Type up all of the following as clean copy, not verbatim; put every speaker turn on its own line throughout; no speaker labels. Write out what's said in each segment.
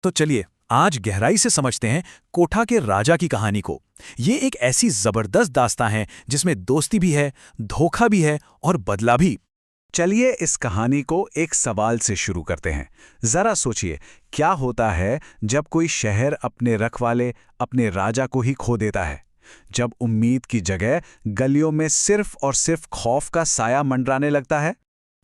तो चलिए आज गहराई से समझते हैं कोठा के राजा की कहानी को। ये एक ऐसी जबरदस्त दास्तां है जिसमें दोस्ती भी है, धोखा भी है और बदला भी।
चलिए इस कहानी को एक सवाल से शुरू करते हैं। जरा सोचिए, क्या होता है जब कोई शहर अपने रखवाले, अपने राजा को ही खो देता है? जब उम्मीद की जगह गलियों में सिर्फ और सिर्फ खौफ का साया मंडराने लगता है।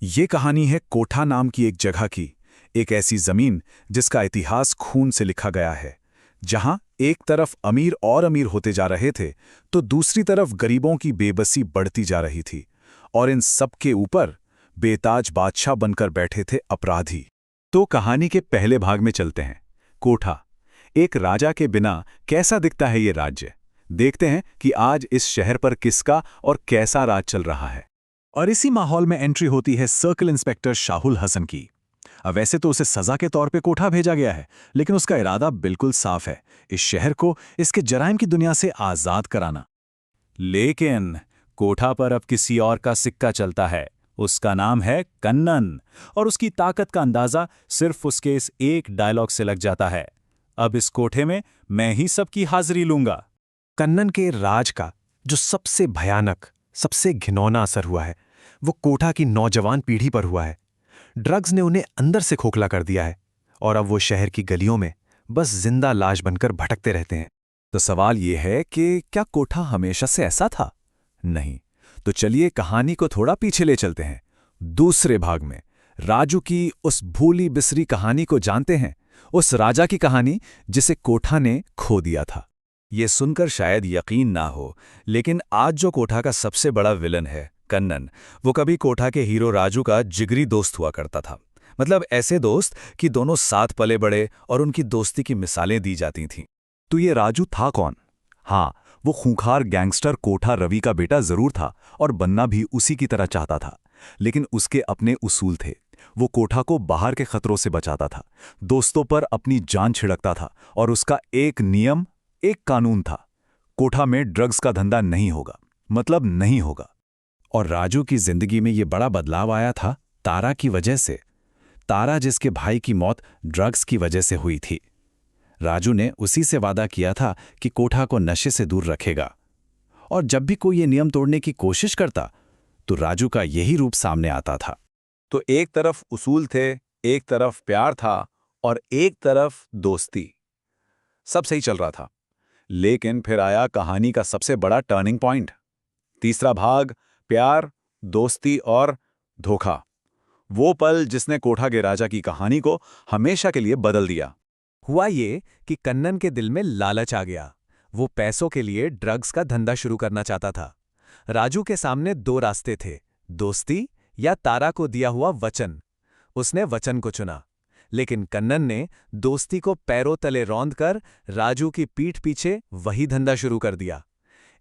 ये कहानी है कोठा नाम की एक जगह की, एक ऐसी जमीन जिसका इतिहास खून से लिखा गया है, जहां एक तरफ अमीर और अमीर होते जा रहे थे तो दूसरी तरफ गरीबों की बेबसी बढ़ती जा रही थी, और इन सब के ऊपर बेताज बादशाह बनकर बैठे थे अपराधी। तो कहानी के पहले भाग में चलते हैं। कोठा, एक राजा के बिना कैसा दिखता है ये राज्य? देखते हैं कि आज इस शहर पर किसका और कैसा राज चल रहा है। और इसी माहौल में एंट्री होती है सर्कल इंस्पेक्टर शाहुल हसन की। अब वैसे तो उसे सजा के तौर पे कोठा भेजा गया है, लेकिन उसका इरादा बिल्कुल साफ है, इस शहर को इसके जराइम की दुनिया से आजाद कराना। लेकिन कोठा पर अब किसी और का सिक्का चलता है। उसका नाम है कन्नन, और उसकी ताकत का अंदाजा सिर्फ उसके इस एक डायलॉग से लग जाता है, अब इस कोठे में मैं ही सबकी हाजिरी लूंगा।
कन्नन के राज का जो सबसे भयानक, सबसे घिनौना असर हुआ है, वो कोठा की नौजवान पीढ़ी पर हुआ है। ड्रग्स ने उन्हें अंदर से खोखला कर दिया है, और अब वो शहर की गलियों में बस जिंदा लाश बनकर भटकते रहते हैं।
तो सवाल ये है कि क्या कोठा हमेशा से ऐसा था? नहीं। तो चलिए कहानी को थोड़ा पीछे ले चलते हैं। दूसरे भाग में राजू की उस भूली बिसरी कहानी को जानते हैं, उस राजा की कहानी जिसे कोठा ने खो दिया था। ये सुनकर शायद यकीन ना हो, लेकिन आज जो कोठा का सबसे बड़ा विलन है कन्नन, वो कभी कोठा के हीरो राजू का जिगरी दोस्त हुआ करता था। मतलब ऐसे दोस्त कि दोनों साथ पले बड़े और उनकी दोस्ती की मिसालें दी जाती थीं। तो ये राजू था कौन? हाँ, वो खूंखार गैंगस्टर कोठा रवि का बेटा जरूर था, और बनना भी उसी की तरह चाहता था। लेकिन उसके अपने उसूल थे। वो कोठा को बाहर के खतरों से बचाता था, दोस्तों पर अपनी जान छिड़कता था, और उसका एक नियम, एक कानून था, कोठा में ड्रग्स का धंधा नहीं होगा, मतलब नहीं होगा। और राजू की जिंदगी में ये बड़ा बदलाव आया था तारा की वजह से। तारा जिसके भाई की मौत ड्रग्स की वजह से हुई थी। राजू ने उसी से वादा किया था कि कोठा को नशे से दूर रखेगा, और जब भी कोई ये नियम तोड़ने की कोशिश करता तो राजू का यही रूप सामने आता था। तो एक तरफ उसूल थे, एक तरफ प्यार था, और एक तरफ दोस्ती। सब सही चल रहा था, लेकिन फिर आया कहानी का सबसे बड़ा टर्निंग पॉइंट। तीसरा भाग, प्यार, दोस्ती और धोखा। वो पल जिसने कोठा के राजा की कहानी को हमेशा के लिए बदल दिया।
हुआ ये कि कन्नन के दिल में लालच आ गया। वो पैसों के लिए ड्रग्स का धंधा शुरू करना चाहता था। राजू के सामने दो रास्ते थे, दोस्ती या तारा को दिया हुआ वचन। उसने वचन को चुना, लेकिन कन्नन ने दोस्ती को पैरों तले रौंदकर राजू की पीठ पीछे वही धंधा शुरू कर दिया।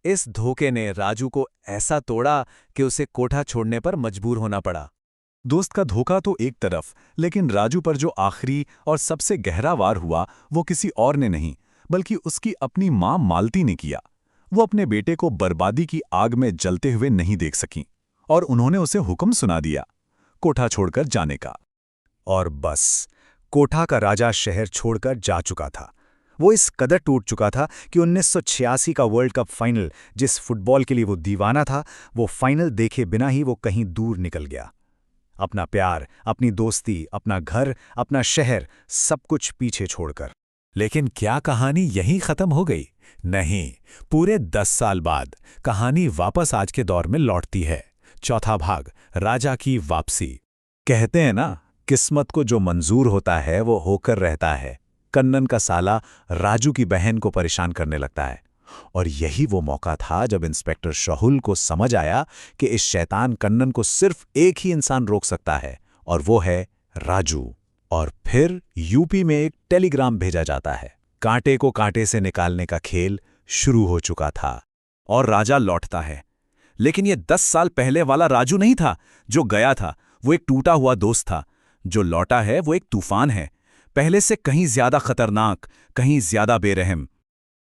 इस धोखे ने राजू को ऐसा तोड़ा कि उसे कोठा छोड़ने पर मजबूर होना पड़ा।
दोस्त का धोखा तो एक तरफ, लेकिन राजू पर जो आखिरी और सबसे गहरा वार हुआ वो किसी और ने नहीं, बल्कि उसकी अपनी मां मालती ने किया। वो अपने बेटे को बर्बादी की आग में जलते हुए नहीं देख सकी, और उन्होंने उसे हुक्म सुना दिया कोठा छोड़कर जाने का। और बस, कोठा का राजा शहर छोड़कर जा चुका था। वो इस कदर टूट चुका था कि 1986 का वर्ल्ड कप फाइनल, जिस फुटबॉल के लिए वो दीवाना था, वो फाइनल देखे बिना ही वो कहीं दूर निकल गया। अपना प्यार, अपनी दोस्ती, अपना घर, अपना शहर, सब कुछ पीछे छोड़कर।
लेकिन क्या कहानी यहीं खत्म हो गई? नहीं, पूरे 10 साल बाद कहानी वापस आज के दौर में लौटती है। चौथा भाग, राजा की वापसी।
कहते हैं ना, किस्मत को जो मंजूर होता है वो होकर रहता है। कन्नन का साला राजू की बहन को परेशान करने लगता है, और यही वो मौका था जब इंस्पेक्टर शाहुल को समझ आया कि इस शैतान कन्नन को सिर्फ एक ही इंसान रोक सकता है, और वो है राजू। और फिर यूपी में एक टेलीग्राम भेजा जाता है। कांटे को कांटे से निकालने का खेल शुरू हो चुका था, और राजा लौटता है। लेकिन ये 10 साल पहले वाला राजू नहीं था जो गया था। वो एक टूटा हुआ दोस्त था। जो लौटा है वो एक तूफान है, पहले से कहीं ज्यादा खतरनाक, कहीं ज्यादा बेरहम।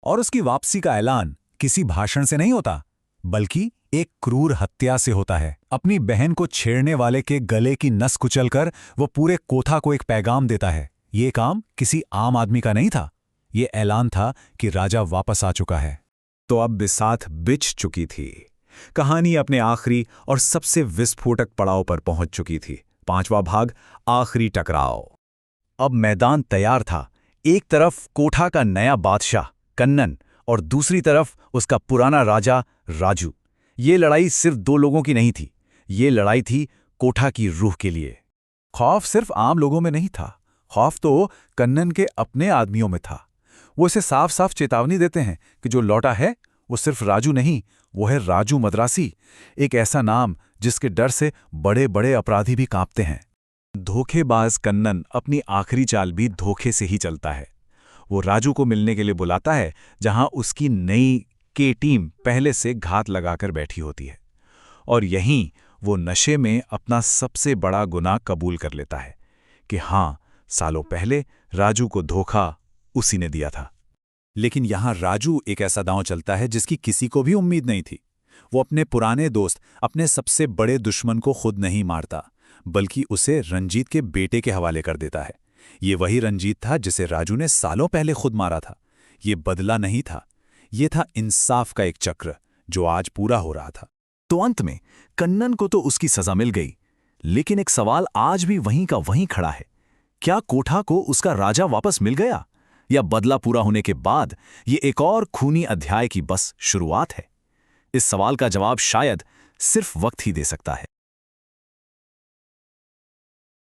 और उसकी वापसी का ऐलान किसी भाषण से नहीं होता, बल्कि एक क्रूर हत्या से होता है। अपनी बहन को छेड़ने वाले के गले की नस कुचलकर वो पूरे कोठा को एक पैगाम देता है
ये काम किसी आम आदमी का नहीं था। ये ऐलान था कि राजा वापस आ चुका है।
तो अब बिसात बिछ चुकी थी। कहानी अपने आखिरी और सबसे विस्फोटक पड़ाव पर पहुंच चुकी थी। 5वां भाग, आखिरी टकराव। अब मैदान तैयार था। एक तरफ कोठा का नया बादशाह कन्नन और दूसरी तरफ उसका पुराना राजा राजू। ये लड़ाई सिर्फ 2 लोगों की नहीं थी, ये लड़ाई थी कोठा की रूह के लिए।
खौफ सिर्फ आम लोगों में नहीं था, खौफ तो कन्नन के अपने आदमियों में था। वो इसे साफ साफ चेतावनी देते हैं कि जो लौटा है वो सिर्फ राजू नहीं, वो है राजू मद्रासी, एक ऐसा नाम जिसके डर से बड़े बड़े अपराधी भी कांपते हैं। धोखेबाज कन्नन अपनी आखिरी चाल भी धोखे से ही चलता है। वो राजू को मिलने के लिए बुलाता है जहां उसकी नई के टीम पहले से घात लगाकर बैठी होती है, और यहीं वो नशे में अपना सबसे बड़ा गुनाह कबूल कर लेता है कि हां, सालों पहले राजू को धोखा उसी ने दिया था। लेकिन यहां राजू एक ऐसा दांव चलता है जिसकी किसी को भी उम्मीद नहीं थी। वो अपने पुराने दोस्त, अपने सबसे बड़े दुश्मन को खुद नहीं मारता, बल्कि उसे रंजीत के बेटे के हवाले कर देता है। ये वही रंजीत था जिसे राजू ने सालों पहले खुद मारा था। ये बदला नहीं था, ये था इंसाफ का एक चक्र जो आज पूरा हो रहा था।
तो अंत में कन्नन को तो उसकी सजा मिल गई, लेकिन एक सवाल आज भी वहीं का वहीं खड़ा है। क्या कोठा को उसका राजा वापस मिल गया, या बदला पूरा होने के बाद ये एक और खूनी अध्याय की बस शुरुआत है? इस सवाल का जवाब शायद सिर्फ वक्त ही दे सकता है।